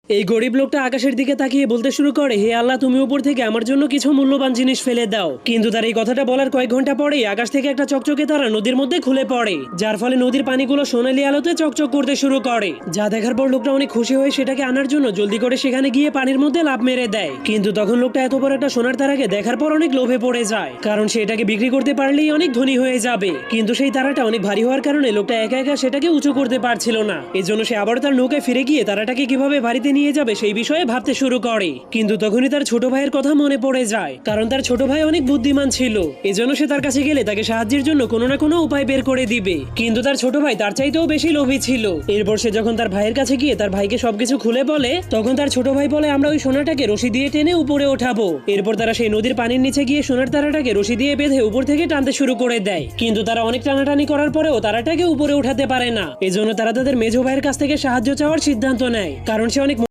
এই গরিব লোকটা আকাশের দিকে তাকিয়ে বলতে শুরু করে, হে আল্লাহ, তুমি উপর থেকে আমার জন্য কিছু মূল্যবান জিনিস ফেলে দাও। কিন্তু তার এই কথাটা বলার কয়েক ঘন্টা পরেই আকাশ থেকে একটা চকচকে তারা নদীর মধ্যে খুলে পড়ে, যার ফলে নদীর পানিগুলো সোনালী আলোতে চকচক করতে শুরু করে। যা দেখার পর লোকটা অনেক খুশি হয়ে সেটাকে আনার জন্য জলদি করে সেখানে গিয়ে পানির মধ্যে লাফ মেরে দেয়। কিন্তু তখন লোকটা এত বড় একটা সোনার তারাকে দেখার পর অনেক লোভে পড়ে যায়, কারণ সেটাকে বিক্রি করতে পারলেই অনেক ধনী হয়ে যাবে। কিন্তু সেই তারাটা অনেক ভারী হওয়ার কারণে লোকটা একা একা সেটাকে উঁচু করতে পারছিল না। এজন্য সে আবার তার নৌকায় ফিরে গিয়ে তারাটাকে কিভাবে বাড়িতে নিয়ে যাবে সেই বিষয়ে ভাবতে শুরু করে। কিন্তু তখনই তার ছোট ভাইয়ের কথা মনে পড়ে যায়, কারণ তার ছোট ভাই অনেক বুদ্ধিমান ছিল। এজন্য সে তার কাছে গেলে তাকে সাহায্যের জন্য কোনো না কোনো উপায় বের করে দিবে। কিন্তু তার ছোট ভাই তার চাইতেও বেশি লোভী ছিল। এরপর সে যখন তার ভাইয়ের কাছে গিয়ে তার ভাইকে সবকিছু খুলে বলে, তখন তার ছোট ভাই বলে, আমরা ওই সোনাটাকে রশি দিয়ে টেনে উপরে ওঠাবো। এরপর তারা সেই নদীর পানির নিচে গিয়ে সোনার তারাটাকে রশি দিয়ে বেঁধে উপর থেকে টানতে শুরু করে দেয়। কিন্তু তারা অনেক টানাটানি করার পরেও তারাটাকে উপরে উঠাতে পারে না। এজন্য তারা তাদের মেজো ভাইয়ের কাছ থেকে সাহায্য চাওয়ার সিদ্ধান্ত নেয়, কারণ সে অনেক